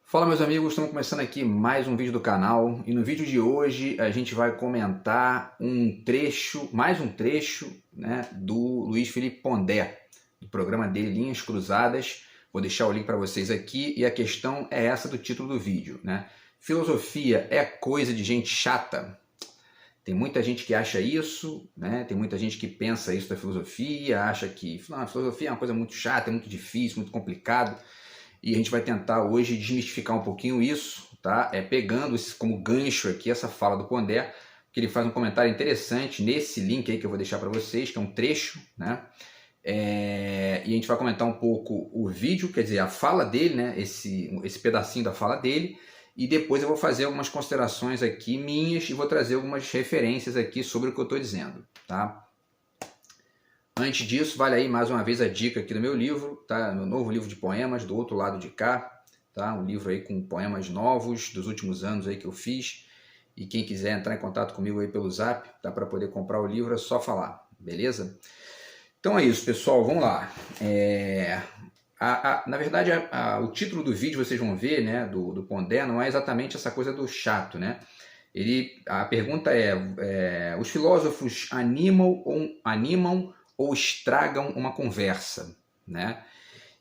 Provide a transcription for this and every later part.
Fala meus amigos, estamos começando aqui mais um vídeo do canal e no vídeo de hoje a gente vai comentar mais um trecho, né, do Luiz Felipe Pondé, do programa dele Linhas Cruzadas. Vou deixar o link para vocês aqui e a questão é essa do título do vídeo, né? Filosofia é coisa de gente chata? Tem muita gente que acha isso, né? Tem muita gente que pensa isso da filosofia, acha que a filosofia é uma coisa muito chata, é muito difícil, muito complicado. E a gente vai tentar hoje desmistificar um pouquinho isso, tá? Pegando como gancho aqui essa fala do Pondé, que ele faz um comentário interessante nesse link aí que eu vou deixar para vocês, que é um trecho, né? E a gente vai comentar um pouco o vídeo, quer dizer, a fala dele, né? Esse pedacinho da fala dele, e depois eu vou fazer algumas considerações aqui minhas e vou trazer algumas referências aqui sobre o que eu estou dizendo, tá? Antes disso, vale aí mais uma vez a dica aqui do meu livro, tá? Meu novo livro de poemas, do outro lado de cá, tá? Um livro aí com poemas novos dos últimos anos aí que eu fiz. E quem quiser entrar em contato comigo aí pelo Zap, tá? Para poder comprar o livro é só falar, beleza? Então é isso, pessoal, vamos lá. Na verdade, o título do vídeo, vocês vão ver, né, do Pondé, não é exatamente essa coisa do chato, né? A pergunta é os filósofos animam ou estragam uma conversa, né?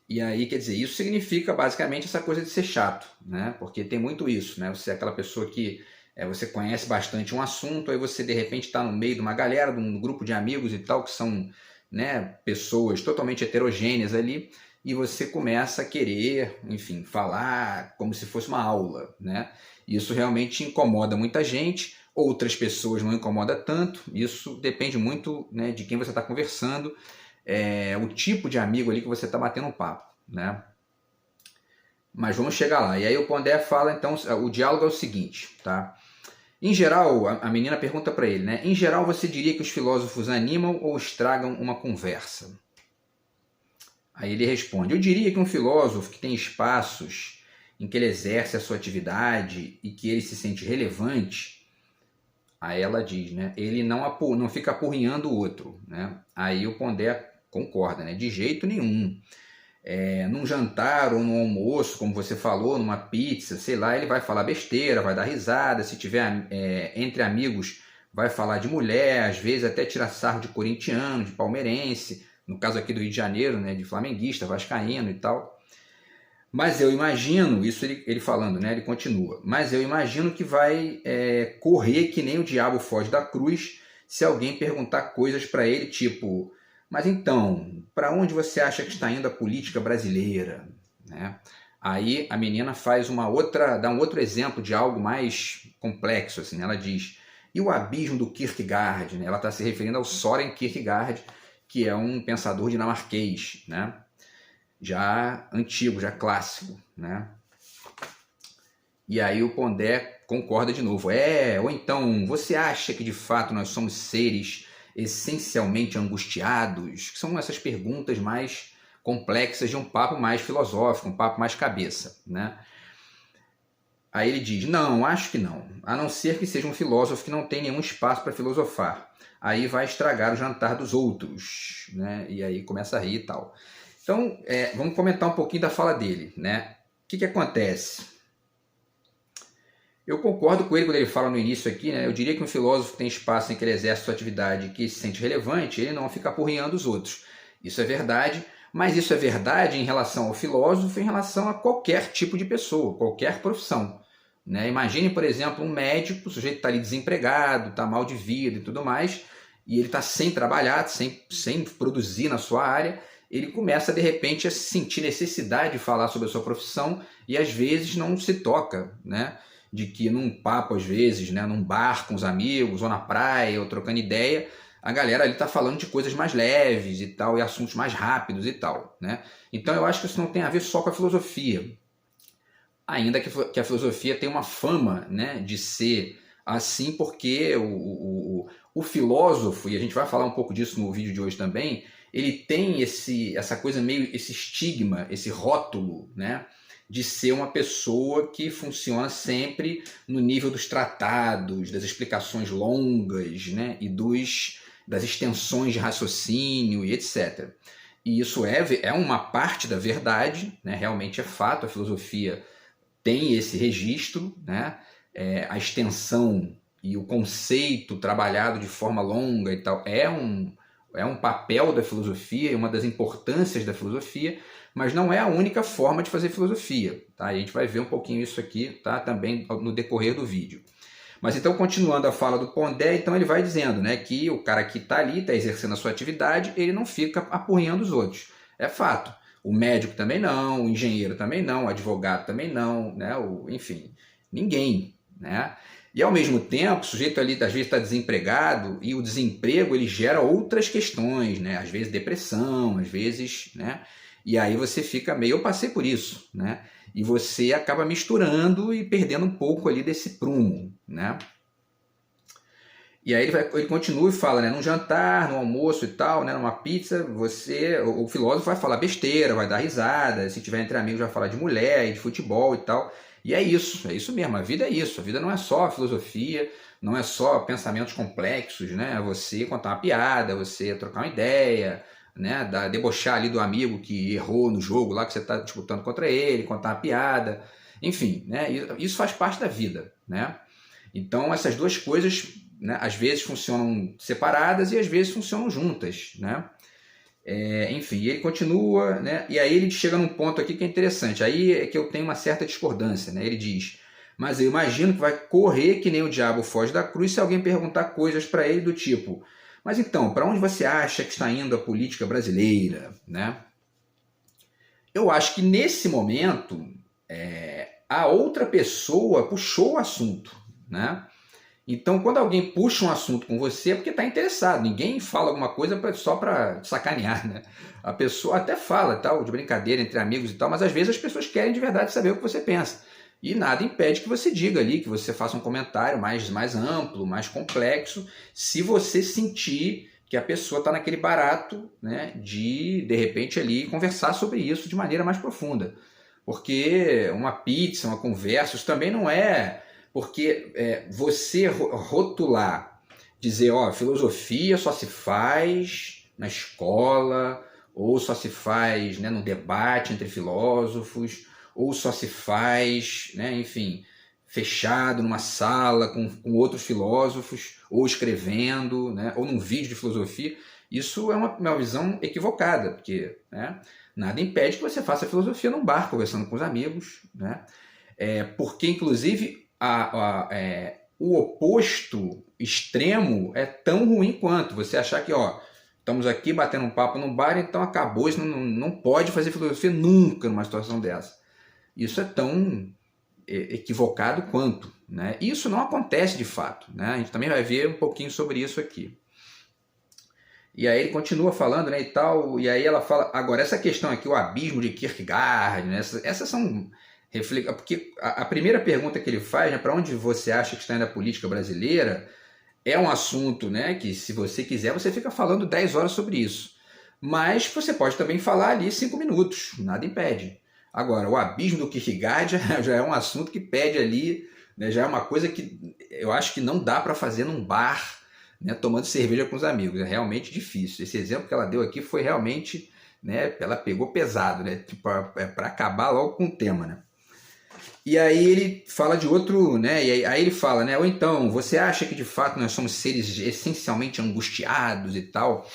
E aí, quer dizer, isso significa basicamente essa coisa de ser chato, né? Porque tem muito isso, né? Você é aquela pessoa que você conhece bastante um assunto, aí você de repente está no meio de uma galera, de um grupo de amigos e tal, que são, né, pessoas totalmente heterogêneas ali, e você começa a querer, enfim, falar como se fosse uma aula, né? Isso realmente incomoda muita gente, outras pessoas não incomoda tanto, isso depende muito, né, de quem você está conversando, o tipo de amigo ali que você está batendo um papo, né? Mas vamos chegar lá. E aí o Pondé fala, então, o diálogo é o seguinte, tá? Em geral, a menina pergunta para ele, né? Em geral, você diria que os filósofos animam ou estragam uma conversa? Aí ele responde, eu diria que um filósofo que tem espaços em que ele exerce a sua atividade e que ele se sente relevante, aí ela diz, né? Ele não fica apurrinhando o outro, né? Aí o Pondé concorda, né? De jeito nenhum. Num jantar ou num almoço, como você falou, numa pizza, sei lá, ele vai falar besteira, vai dar risada, se tiver entre amigos, vai falar de mulher, às vezes até tirar sarro de corintiano, de palmeirense, no caso aqui do Rio de Janeiro, né, de flamenguista, vascaíno e tal. Mas eu imagino, isso ele falando, né, ele continua, mas eu imagino que vai correr que nem o diabo foge da cruz se alguém perguntar coisas para ele, tipo, mas então, para onde você acha que está indo a política brasileira? Né? Aí a menina dá um outro exemplo de algo mais complexo, assim, ela diz, e o abismo do Kierkegaard? Né? Ela está se referindo ao Søren Kierkegaard, que é um pensador dinamarquês, né? Já antigo, já clássico, né? E aí o Pondé concorda de novo. Ou então, você acha que de fato nós somos seres essencialmente angustiados? Que são essas perguntas mais complexas de um papo mais filosófico, um papo mais cabeça, né? Aí ele diz, não, acho que não. A não ser que seja um filósofo que não tem nenhum espaço para filosofar. Aí vai estragar o jantar dos outros, né? E aí começa a rir e tal. Então, vamos comentar um pouquinho da fala dele, né? O que acontece? Eu concordo com ele quando ele fala no início aqui, né? Eu diria que um filósofo tem espaço em que ele exerce sua atividade e que se sente relevante, ele não fica apurrinhando os outros. Isso é verdade, mas isso é verdade em relação ao filósofo, em relação a qualquer tipo de pessoa, qualquer profissão. Né? Imagine, por exemplo, um médico, o sujeito está ali desempregado, está mal de vida e tudo mais, e ele está sem trabalhar, sem produzir na sua área, ele começa de repente a sentir necessidade de falar sobre a sua profissão e às vezes não se toca, né? De que num papo às vezes, né, num bar com os amigos ou na praia ou trocando ideia, a galera ali está falando de coisas mais leves e tal, e assuntos mais rápidos e tal, né? Então eu acho que isso não tem a ver só com a filosofia, ainda que a filosofia tem uma fama, né, de ser assim, porque o filósofo, e a gente vai falar um pouco disso no vídeo de hoje também, ele tem essa coisa meio, esse estigma, esse rótulo, né, de ser uma pessoa que funciona sempre no nível dos tratados, das explicações longas, né, e das extensões de raciocínio e etc. E isso é uma parte da verdade, né, realmente é fato, a filosofia tem esse registro, né? A extensão e o conceito trabalhado de forma longa e tal é um papel da filosofia e uma das importâncias da filosofia, mas não é a única forma de fazer filosofia. Tá? A gente vai ver um pouquinho isso aqui, tá? Também no decorrer do vídeo. Mas então, continuando a fala do Pondé, então ele vai dizendo, né, que o cara que está ali, está exercendo a sua atividade, ele não fica apurrinhando os outros. É fato. O médico também não, o engenheiro também não, o advogado também não, né, enfim, ninguém, né? E ao mesmo tempo, o sujeito ali às vezes está desempregado e o desemprego ele gera outras questões, né? Às vezes depressão, às vezes, né? E aí você fica meio, eu passei por isso, né? E você acaba misturando e perdendo um pouco ali desse prumo, né? E aí ele continua e fala, né? Num jantar, no almoço e tal, né? Numa pizza, o filósofo vai falar besteira, vai dar risada, se tiver entre amigos vai falar de mulher e de futebol e tal. E é isso mesmo, a vida é isso. A vida não é só filosofia, não é só pensamentos complexos, né? É você contar uma piada, você trocar uma ideia, né? Debochar ali do amigo que errou no jogo lá que você está disputando contra ele, contar uma piada, enfim, né? Isso faz parte da vida, né? Então essas duas coisas, né, às vezes funcionam separadas e às vezes funcionam juntas, né? Enfim, ele continua, né? E aí ele chega num ponto aqui que é interessante. Aí é que eu tenho uma certa discordância, né? Ele diz: mas eu imagino que vai correr que nem o diabo foge da cruz se alguém perguntar coisas para ele do tipo: mas então, para onde você acha que está indo a política brasileira, né? Eu acho que nesse momento a outra pessoa puxou o assunto, né? Então, quando alguém puxa um assunto com você, é porque está interessado. Ninguém fala alguma coisa só para sacanear, né? A pessoa até fala, tal, de brincadeira entre amigos e tal, mas às vezes as pessoas querem de verdade saber o que você pensa. E nada impede que você diga ali, que você faça um comentário mais amplo, mais complexo, se você sentir que a pessoa está naquele barato, né, de repente ali conversar sobre isso de maneira mais profunda. Porque uma pizza, uma conversa, isso também não é... Porque você rotular, dizer, ó, filosofia só se faz na escola, ou só se faz, né, no debate entre filósofos, ou só se faz, né, enfim, fechado numa sala com outros filósofos, ou escrevendo, né, ou num vídeo de filosofia, isso é uma visão equivocada, porque, né, nada impede que você faça filosofia num bar, conversando com os amigos, né, porque, inclusive, o oposto extremo é tão ruim quanto você achar que, ó, estamos aqui batendo um papo num bar, então acabou, isso não pode fazer filosofia nunca numa situação dessa. Isso é tão equivocado quanto, né? Isso não acontece de fato, né? A gente também vai ver um pouquinho sobre isso aqui. E aí ele continua falando, né, e tal, e aí ela fala, agora essa questão aqui, o abismo de Kierkegaard, né, essas são... Porque a primeira pergunta que ele faz, né, para onde você acha que está indo a política brasileira, é um assunto, né, que se você quiser, você fica falando 10 horas sobre isso. Mas você pode também falar ali 5 minutos, nada impede. Agora, o abismo do Kierkegaard já é um assunto que pede ali, né, já é uma coisa que eu acho que não dá para fazer num bar, né, tomando cerveja com os amigos. É realmente difícil. Esse exemplo que ela deu aqui foi realmente, né, ela pegou pesado, né, tipo, para acabar logo com o tema, né. E aí ele fala de outro, né? E aí ele fala, né? Ou então, você acha que de fato nós somos seres essencialmente angustiados e tal?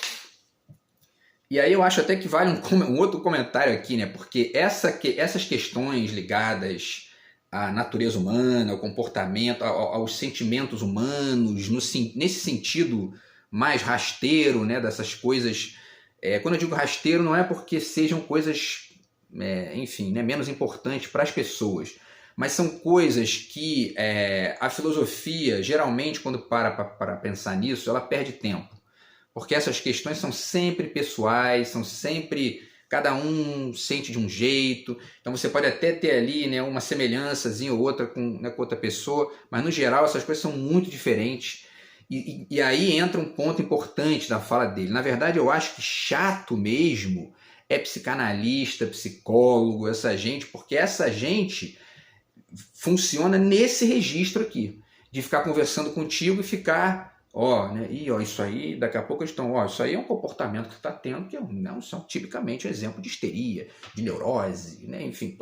E aí eu acho até que vale um outro comentário aqui, né? Porque essas questões ligadas à natureza humana, ao comportamento, aos sentimentos humanos, nesse sentido mais rasteiro, né? Dessas coisas. Quando eu digo rasteiro, não é porque sejam coisas, enfim, né, menos importantes para as pessoas. Mas são coisas que a filosofia, geralmente, quando para pensar nisso, ela perde tempo. Porque essas questões são sempre pessoais, são sempre... Cada um sente de um jeito. Então você pode até ter ali, né, uma semelhançazinha ou outra com outra pessoa, mas no geral essas coisas são muito diferentes. E aí entra um ponto importante da fala dele. Na verdade, eu acho que chato mesmo é psicanalista, psicólogo, essa gente, porque essa gente funciona nesse registro aqui, de ficar conversando contigo e ficar, né, isso aí, daqui a pouco eles estão, isso aí é um comportamento que você está tendo, que não são tipicamente exemplo de histeria, de neurose, né, enfim,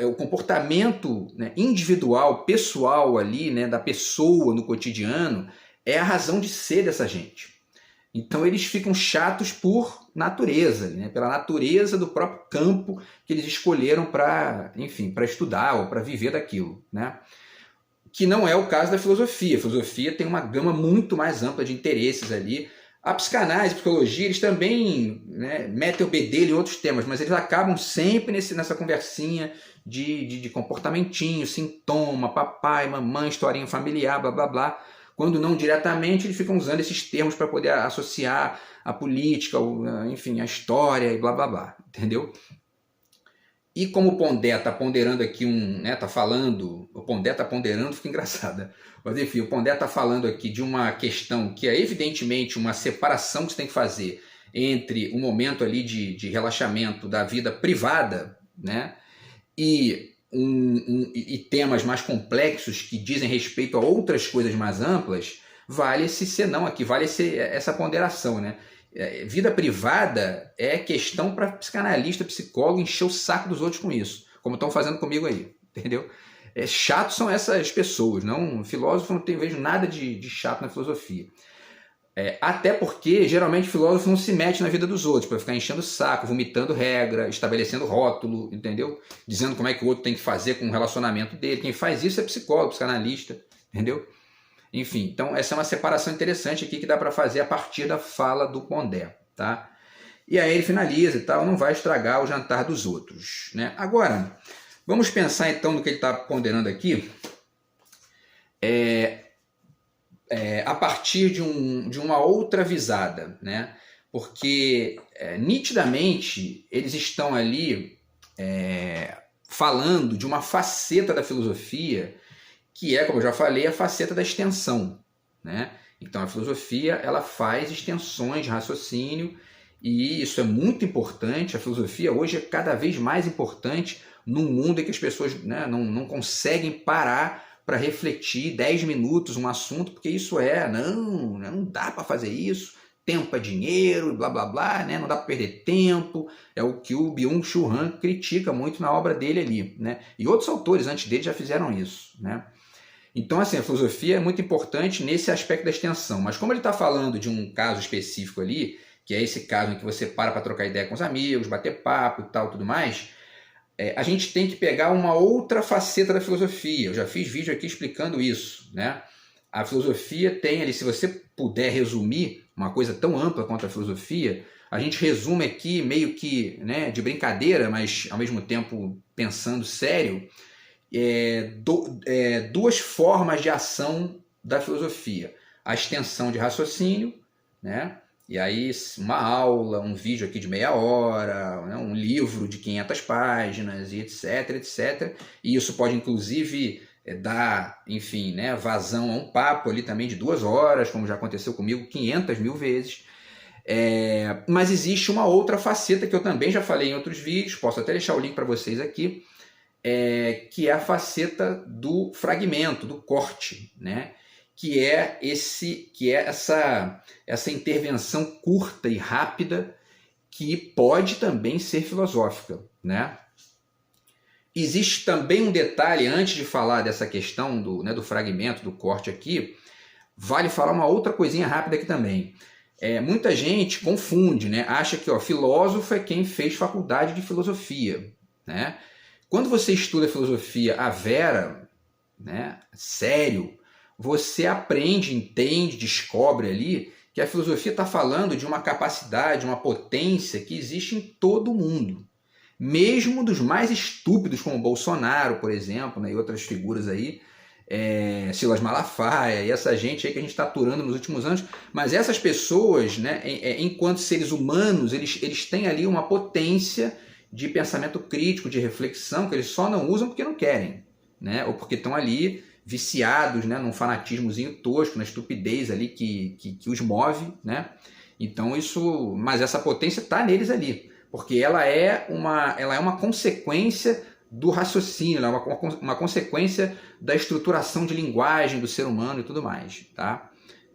o comportamento, né, individual, pessoal ali, né, da pessoa no cotidiano, é a razão de ser dessa gente. Então eles ficam chatos por natureza, né, pela natureza do próprio campo que eles escolheram para, enfim, para estudar ou para viver daquilo, né? Que não é o caso da filosofia. A filosofia tem uma gama muito mais ampla de interesses ali. A psicanálise, a psicologia, eles também, né, metem o bedelho em outros temas, mas eles acabam sempre nessa conversinha de comportamentinho, sintoma, papai, mamãe, historinha familiar, blá blá blá. Quando não diretamente, eles ficam usando esses termos para poder associar a política, enfim, a história e blá blá blá, entendeu? E como o Pondé está ponderando aqui está falando, o Pondé está ponderando, fica engraçado. Mas enfim, o Pondé está falando aqui de uma questão que é evidentemente uma separação que você tem que fazer entre um momento ali de relaxamento da vida privada, né, e temas mais complexos que dizem respeito a outras coisas mais amplas, vale esse senão aqui, vale essa ponderação, né? Vida privada é questão para psicanalista, psicólogo encher o saco dos outros com isso, como estão fazendo comigo aí, entendeu? Chato são essas pessoas, não filósofo, não vejo nada de chato na filosofia. Até porque geralmente filósofo não se mete na vida dos outros para ficar enchendo o saco, vomitando regra, estabelecendo rótulo, entendeu? Dizendo como é que o outro tem que fazer com o relacionamento dele. Quem faz isso é psicólogo, psicanalista, entendeu? Enfim, então essa é uma separação interessante aqui que dá para fazer a partir da fala do Pondé, tá? E aí ele finaliza e tal, não vai estragar o jantar dos outros, né? Agora, vamos pensar então no que ele está ponderando aqui, a partir de uma outra visada, né? Porque nitidamente eles estão ali falando de uma faceta da filosofia que é, como eu já falei, a faceta da extensão, né? Então a filosofia ela faz extensões de raciocínio e isso é muito importante. A filosofia hoje é cada vez mais importante num mundo em que as pessoas, né, não conseguem parar para refletir 10 minutos um assunto, porque isso não dá para fazer isso, tempo é dinheiro, blá blá blá, né? Não dá para perder tempo, é o que o Byung-Chul Han critica muito na obra dele ali, né? E outros autores antes dele já fizeram isso, né? Então, assim, a filosofia é muito importante nesse aspecto da extensão, mas como ele está falando de um caso específico ali, que é esse caso em que você para trocar ideia com os amigos, bater papo e tal, tudo mais, a gente tem que pegar uma outra faceta da filosofia. Eu já fiz vídeo aqui explicando isso, né? A filosofia tem ali, se você puder resumir uma coisa tão ampla quanto a filosofia, a gente resume aqui meio que, né, de brincadeira, mas ao mesmo tempo pensando sério, duas formas de ação da filosofia. A extensão de raciocínio, né? E aí uma aula, um vídeo aqui de meia hora, né? Um livro de 500 páginas, e etc, etc. E isso pode inclusive dar, enfim, né, vazão a um papo ali também de 2 horas, como já aconteceu comigo 500 mil vezes. Mas existe uma outra faceta que eu também já falei em outros vídeos, posso até deixar o link para vocês aqui, que é a faceta do fragmento, do corte, né? que é essa intervenção curta e rápida que pode também ser filosófica, né? Existe também um detalhe, antes de falar dessa questão do fragmento, do corte aqui, vale falar uma outra coisinha rápida aqui também. Muita gente confunde, né? Acha que filósofo é quem fez faculdade de filosofia, né? Quando você estuda filosofia a vera, né, sério, você aprende, entende, descobre ali que a filosofia está falando de uma capacidade, uma potência que existe em todo mundo. Mesmo dos mais estúpidos, como Bolsonaro, por exemplo, né, e outras figuras aí, Silas Malafaia e essa gente aí que a gente está aturando nos últimos anos, mas essas pessoas, né, enquanto seres humanos, eles têm ali uma potência de pensamento crítico, de reflexão, que eles só não usam porque não querem, né, ou porque estão ali viciados, né, num fanatismozinho tosco, na estupidez ali que os move, né? Então mas essa potência está neles ali, porque ela é uma consequência do raciocínio, ela é uma consequência da estruturação de linguagem do ser humano e tudo mais, tá?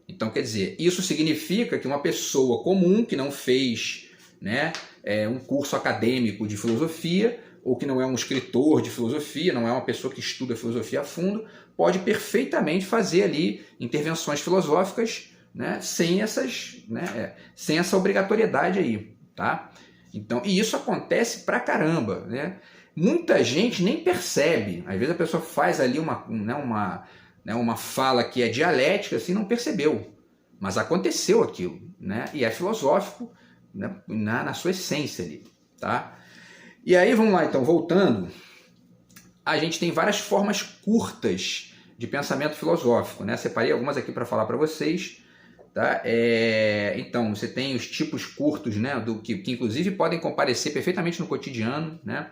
Então, quer dizer, isso significa que uma pessoa comum que não fez, né, um curso acadêmico de filosofia ou que não é um escritor de filosofia, não é uma pessoa que estuda filosofia a fundo, pode perfeitamente fazer ali intervenções filosóficas, né, sem essa obrigatoriedade aí, tá? Então, e isso acontece pra caramba, né? Muita gente nem percebe. Às vezes a pessoa faz ali uma fala que é dialética, assim, não percebeu. Mas aconteceu aquilo, né? E é filosófico, né, na sua essência ali, tá? E aí, vamos lá, então, voltando, a gente tem várias formas curtas de pensamento filosófico, né? Separei algumas aqui para falar para vocês, tá? Então, você tem os tipos curtos, né, que inclusive podem comparecer perfeitamente no cotidiano, né?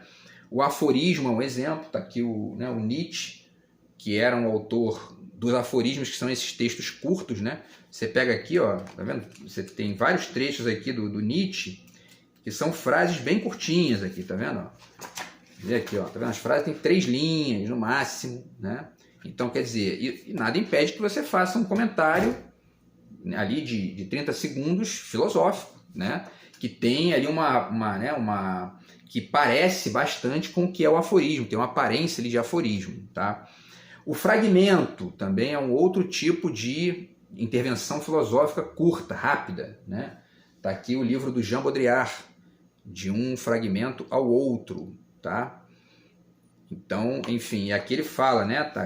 O aforismo é um exemplo, tá aqui o Nietzsche, que era um autor dos aforismos, que são esses textos curtos, né? Você pega aqui, ó, tá vendo? Você tem vários trechos aqui do Nietzsche, que são frases bem curtinhas aqui, tá vendo? Ó? Vê aqui, ó, tá vendo? As frases têm 3 linhas no máximo, né? Então, quer dizer, e nada impede que você faça um comentário ali de 30 segundos filosófico, né? Que tem ali que parece bastante com o que é o aforismo, tem uma aparência ali de aforismo, tá? O fragmento também é um outro tipo de intervenção filosófica curta, rápida, né? Tá aqui o livro do Jean Baudrillard, De um Fragmento ao Outro, tá? Então, enfim, aqui ele fala, né? Tá,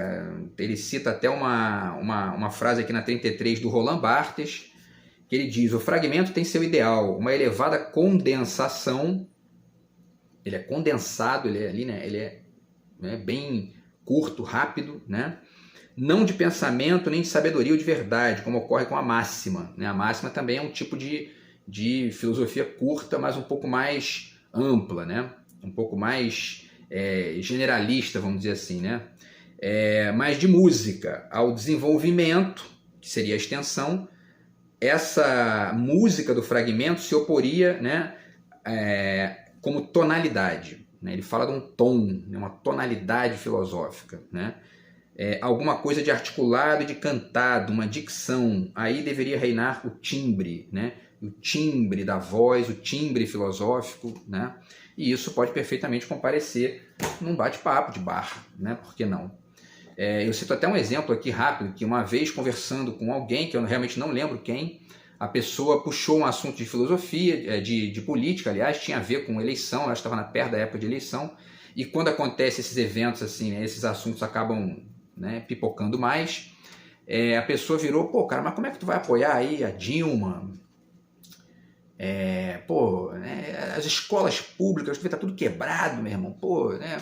ele cita até uma frase aqui na 33 do Roland Barthes, que ele diz: o fragmento tem seu ideal, uma elevada condensação. Ele é condensado, ele é ali, né? Ele é, né, bem curto, rápido, né? Não de pensamento nem de sabedoria ou de verdade, como ocorre com a máxima, né? A máxima também é um tipo de filosofia curta, mas um pouco mais ampla, né? Um pouco mais generalista, vamos dizer assim, né? Mas de música ao desenvolvimento, que seria a extensão, essa música do fragmento se oporia, né, como tonalidade, né? Ele fala de um tom, né, uma tonalidade filosófica, né? Alguma coisa de articulado e de cantado, uma dicção. Aí deveria reinar o timbre, né? O timbre da voz, o timbre filosófico, né? E isso pode perfeitamente comparecer num bate-papo de bar, né? Por que não? Eu cito até um exemplo aqui rápido, que uma vez conversando com alguém, que eu realmente não lembro quem, a pessoa puxou um assunto de filosofia, de política, aliás, tinha a ver com eleição, ela estava perto da época de eleição, e quando acontece esses eventos assim, né, esses assuntos acabam, né, pipocando mais, a pessoa virou: pô, cara, mas como é que tu vai apoiar aí a Dilma? Né, as escolas públicas, tá tudo quebrado, meu irmão, pô, né?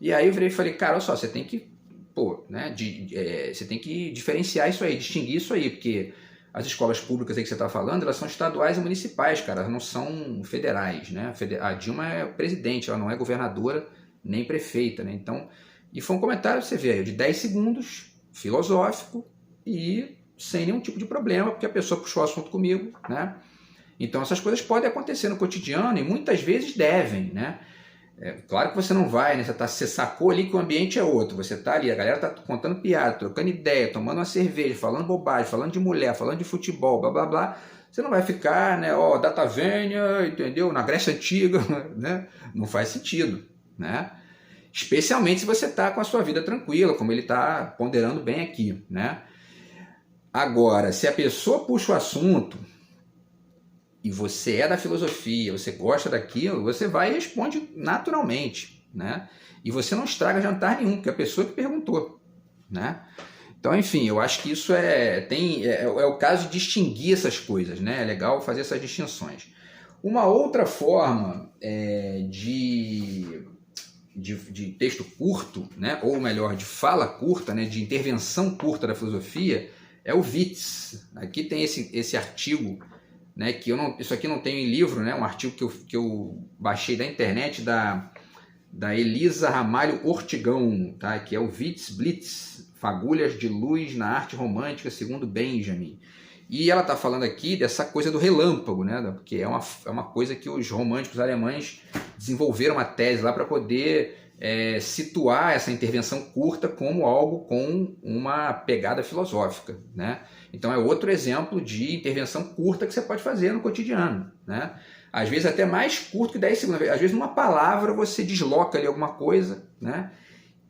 E aí eu virei e falei: cara, olha só, você tem que, né, você tem que diferenciar isso aí, distinguir isso aí, porque as escolas públicas aí que você está falando, elas são estaduais e municipais, cara, elas não são federais, né? A Dilma é presidente, ela não é governadora nem prefeita, né? Então, e foi um comentário, você vê aí, de 10 segundos, filosófico e sem nenhum tipo de problema, porque a pessoa puxou o assunto comigo, né? Então essas coisas podem acontecer no cotidiano e muitas vezes devem, né? Claro que você não vai, né? Você sacou ali que o ambiente é outro, você tá ali, a galera tá contando piada, trocando ideia, tomando uma cerveja, falando bobagem, falando de mulher, falando de futebol, blá blá blá. Você não vai ficar, né, data vênia, entendeu? Na Grécia Antiga, né? Não faz sentido, né? Especialmente se você tá com a sua vida tranquila, como ele tá ponderando bem aqui, né? Agora, se a pessoa puxa o assunto e você é da filosofia, você gosta daquilo, você vai e responde naturalmente, né? E você não estraga jantar nenhum, porque é a pessoa que perguntou, né? Então, enfim, eu acho que isso é o caso de distinguir essas coisas, né? É legal fazer essas distinções. Uma outra forma de texto curto, né? Ou melhor, de fala curta, né? De intervenção curta da filosofia, é o Witz. Aqui tem esse artigo, né, que isso aqui não tem em livro, né, um artigo que eu baixei da internet da Elisa Ramalho Ortigão, tá, que é o Witz Blitz, Fagulhas de Luz na Arte Romântica segundo Benjamin. E ela está falando aqui dessa coisa do relâmpago, né, porque é uma coisa que os românticos alemães desenvolveram uma tese lá para poder situar essa intervenção curta como algo com uma pegada filosófica, né? Então é outro exemplo de intervenção curta que você pode fazer no cotidiano, né? às vezes até mais curto que 10 segundos. Às vezes, numa palavra, você desloca ali alguma coisa, né,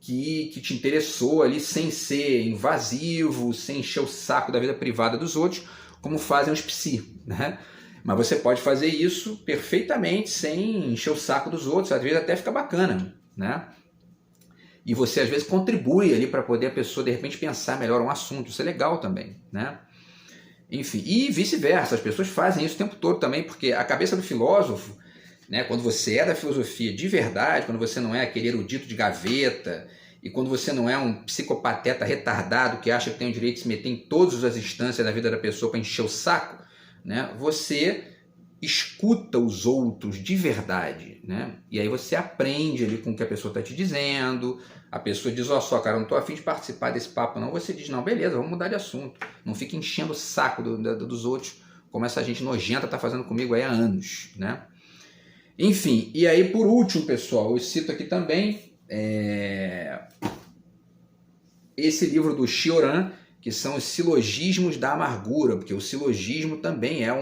que te interessou ali, sem ser invasivo, sem encher o saco da vida privada dos outros, como fazem os psi, né? Mas você pode fazer isso perfeitamente, sem encher o saco dos outros, às vezes até fica bacana, né? E você, às vezes, contribui ali para poder a pessoa, de repente, pensar melhor um assunto. Isso é legal também, né? Enfim, e vice-versa, as pessoas fazem isso o tempo todo também, porque a cabeça do filósofo, né, quando você é da filosofia de verdade, quando você não é aquele erudito de gaveta, e quando você não é um psicopateta retardado que acha que tem o direito de se meter em todas as instâncias da vida da pessoa para encher o saco, né, você escuta os outros de verdade, né? E aí você aprende ali com o que a pessoa está te dizendo. A pessoa diz, ó, só, cara, eu não tô afim de participar desse papo não. Você diz, não, beleza, vamos mudar de assunto. Não fica enchendo o saco dos outros, como essa gente nojenta tá fazendo comigo aí há anos, né? Enfim, e aí por último, pessoal, eu cito aqui também esse livro do Cioran, que são os silogismos da amargura, porque o silogismo também é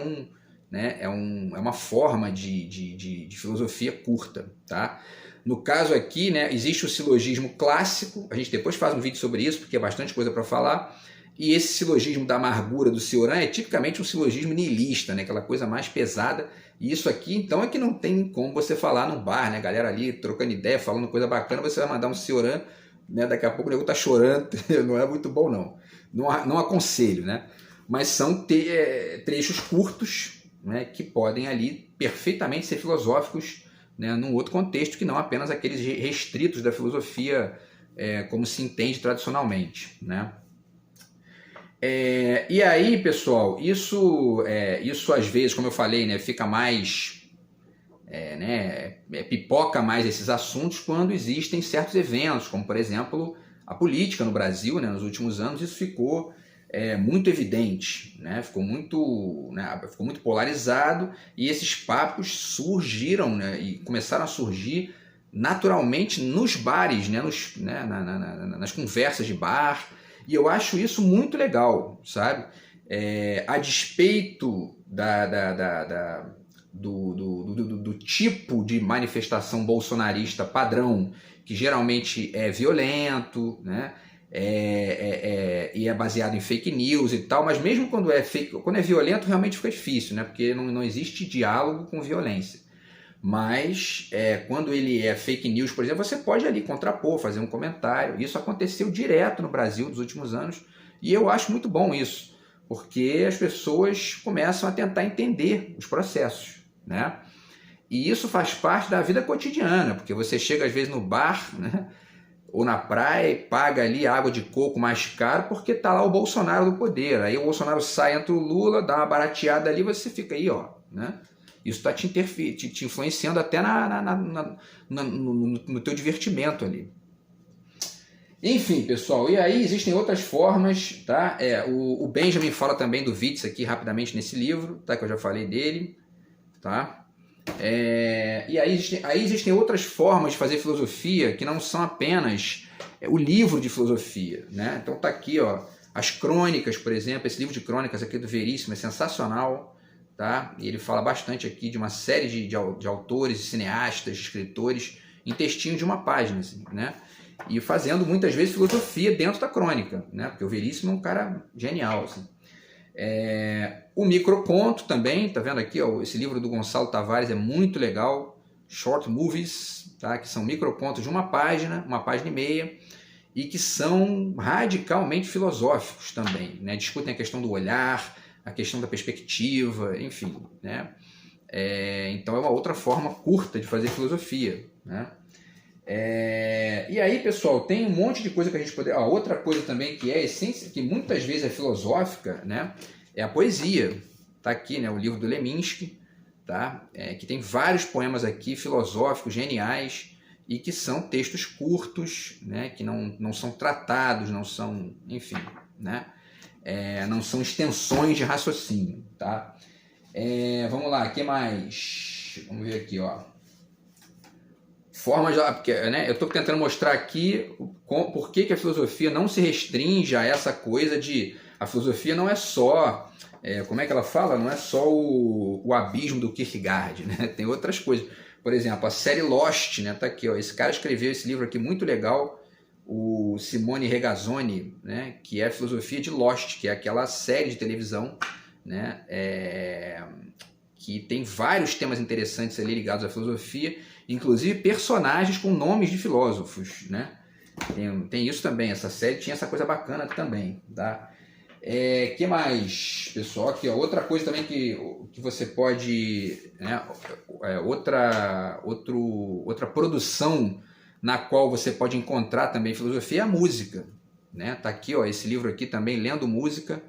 uma forma de filosofia curta, tá? No caso aqui, né, existe o silogismo clássico, a gente depois faz um vídeo sobre isso, porque é bastante coisa para falar, e esse silogismo da amargura do Cioran é tipicamente um silogismo nihilista, né, aquela coisa mais pesada, e isso aqui, então, é que não tem como você falar no bar, né, galera ali trocando ideia, falando coisa bacana, você vai mandar um Cioran, né, daqui a pouco o nego tá chorando, não é muito bom não aconselho, né, mas são trechos curtos, né, que podem ali perfeitamente ser filosóficos, né, num outro contexto que não apenas aqueles restritos da filosofia como se entende tradicionalmente, né? E aí, pessoal, isso às vezes, como eu falei, né, fica mais pipoca mais esses assuntos quando existem certos eventos, como por exemplo a política no Brasil, né, nos últimos anos. Isso ficou muito evidente, né? Ficou muito polarizado, e esses papos surgiram, né, e começaram a surgir naturalmente nos bares, né, nas conversas de bar, e eu acho isso muito legal, sabe? A despeito do tipo de manifestação bolsonarista padrão, que geralmente é violento, né? E é baseado em fake news e tal, mas mesmo quando é violento, realmente fica difícil, né? Porque não existe diálogo com violência. Mas quando ele é fake news, por exemplo, você pode ali contrapor, fazer um comentário. Isso aconteceu direto no Brasil nos últimos anos, e eu acho muito bom isso, porque as pessoas começam a tentar entender os processos, né? E isso faz parte da vida cotidiana, porque você chega às vezes no bar, né, ou na praia, e paga ali água de coco mais caro porque tá lá o Bolsonaro do poder. Aí o Bolsonaro sai, entra o Lula, dá uma barateada ali, você fica aí, ó, né? Isso está te influenciando até no teu divertimento ali. Enfim, pessoal, e aí existem outras formas, tá? O Benjamin fala também do Witz aqui rapidamente nesse livro, tá? Que eu já falei dele, tá? E aí existem outras formas de fazer filosofia que não são apenas o livro de filosofia, né? Então tá aqui, ó, as crônicas, por exemplo, esse livro de crônicas aqui do Veríssimo é sensacional, tá? E ele fala bastante aqui de uma série de autores, cineastas, escritores, em textinho de uma página, assim, né? E fazendo muitas vezes filosofia dentro da crônica, né? Porque o Veríssimo é um cara genial, assim. O microconto também, tá vendo aqui, ó, esse livro do Gonçalo Tavares é muito legal, Short Movies, tá? Que são microcontos de uma página e meia, e que são radicalmente filosóficos também, né? Discutem a questão do olhar, a questão da perspectiva, enfim, né? Então é uma outra forma curta de fazer filosofia, né? E aí, pessoal, tem um monte de coisa que a gente pode... outra coisa também que é essência, que muitas vezes é filosófica, né? É a poesia. Tá aqui, né? O livro do Leminski, tá? Que tem vários poemas aqui filosóficos, geniais, e que são textos curtos, né? Que não são tratados, não são, enfim, né? Não são extensões de raciocínio, tá? Vamos lá, o que mais? Vamos ver aqui, ó. Formas, porque, né, eu estou tentando mostrar aqui por que a filosofia não se restringe a essa coisa de A filosofia não é só, como é que ela fala? Não é só o abismo do Kierkegaard, né? Tem outras coisas. Por exemplo, a série Lost, né? Tá aqui, ó. Esse cara escreveu esse livro aqui muito legal, o Simone Regazzoni, né? Que é a filosofia de Lost, que é aquela série de televisão, né? Que tem vários temas interessantes ali ligados à filosofia, inclusive personagens com nomes de filósofos, né? Tem isso também, essa série tinha essa coisa bacana também, tá? Que mais, pessoal? Aqui, ó, outra coisa também que você pode, né? Outra produção na qual você pode encontrar também filosofia é a música, né? Tá aqui, ó, esse livro aqui também, Lendo Música,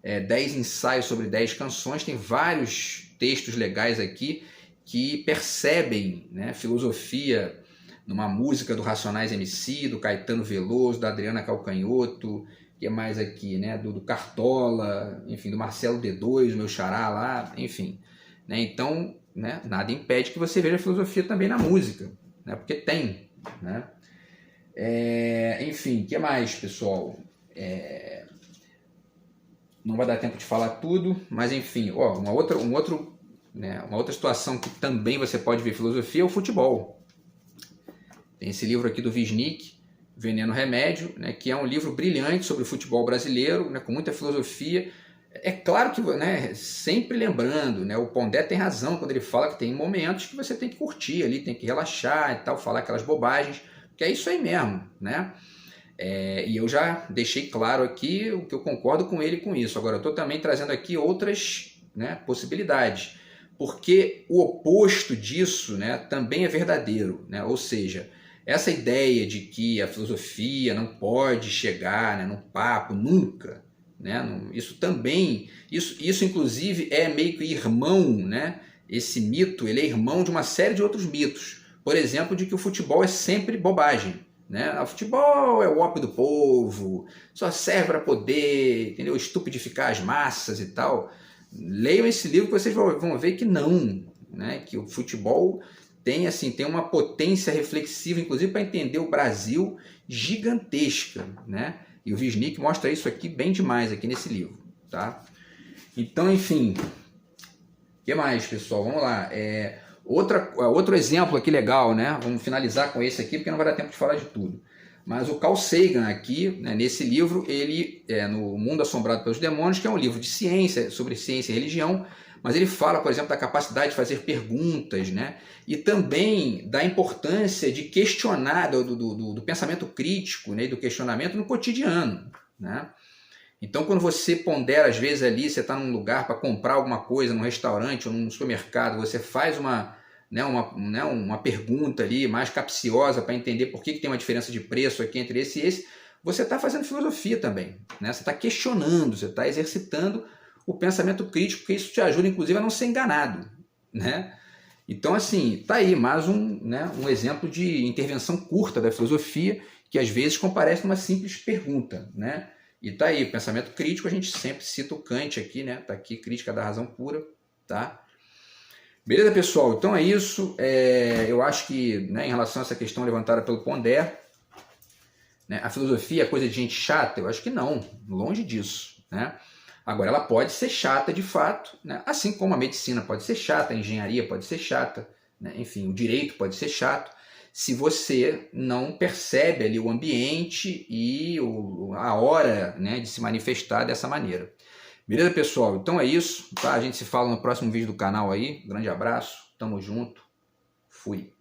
10 ensaios sobre 10 canções, tem vários textos legais aqui que percebem, né, filosofia numa música do Racionais MC, do Caetano Veloso, da Adriana Calcanhoto, que é mais aqui, né, do Cartola, enfim, do Marcelo D2, meu xará lá, enfim. Né, então, né, nada impede que você veja filosofia também na música, né, porque tem. Né? Enfim, o que mais, pessoal? Não vai dar tempo de falar tudo, mas enfim, ó, uma outra situação que também você pode ver filosofia é o futebol. Tem esse livro aqui do Wisnik, Veneno Remédio, né, que é um livro brilhante sobre o futebol brasileiro, né, com muita filosofia. É claro que, né, sempre lembrando, né, o Pondé tem razão quando ele fala que tem momentos que você tem que curtir ali, tem que relaxar e tal, falar aquelas bobagens, que é isso aí mesmo, né? E eu já deixei claro aqui o que eu concordo com ele com isso. Agora, eu estou também trazendo aqui outras, né, possibilidades, porque o oposto disso, né, também é verdadeiro, né? Ou seja, essa ideia de que a filosofia não pode chegar, né, num papo nunca, né? Isso também, isso inclusive é meio que irmão, né? Esse mito, ele é irmão de uma série de outros mitos. Por exemplo, de que o futebol é sempre bobagem. Né? O futebol é o ópio do povo, só serve para poder, entendeu? Estupidificar as massas e tal. Leiam esse livro que vocês vão ver que não, né? Que o futebol tem uma potência reflexiva, inclusive para entender o Brasil, gigantesca, né? E o Wisnik mostra isso aqui bem demais aqui nesse livro, tá? Então, enfim, o que mais, pessoal? Vamos lá. Outro exemplo aqui legal, né? Vamos finalizar com esse aqui, porque não vai dar tempo de falar de tudo. Mas o Carl Sagan aqui, né, nesse livro, ele no Mundo Assombrado pelos Demônios, que é um livro de ciência, sobre ciência e religião, mas ele fala, por exemplo, da capacidade de fazer perguntas, né? E também da importância de questionar, do pensamento crítico, né, e do questionamento no cotidiano, né? Então, quando você pondera, às vezes ali, você está num lugar para comprar alguma coisa, num restaurante ou num supermercado, você faz uma pergunta ali mais capciosa para entender por que tem uma diferença de preço aqui entre esse e esse, você está fazendo filosofia também, né? Você está questionando, você está exercitando o pensamento crítico, porque isso te ajuda, inclusive, a não ser enganado, né? Então, assim, tá aí mais um exemplo de intervenção curta da filosofia, que às vezes comparece numa simples pergunta, né? E tá aí, pensamento crítico, a gente sempre cita o Kant aqui, né? Tá aqui, Crítica da Razão Pura, tá? Beleza, pessoal? Então é isso. Eu acho que, né, em relação a essa questão levantada pelo Pondé, né, a filosofia é coisa de gente chata? Eu acho que não, longe disso, né? Agora, ela pode ser chata de fato, né? Assim como a medicina pode ser chata, a engenharia pode ser chata, né? Enfim, o direito pode ser chato, se você não percebe ali o ambiente e a hora, né, de se manifestar dessa maneira. Beleza, pessoal? Então é isso, tá? A gente se fala no próximo vídeo do canal aí. Grande abraço, tamo junto, fui.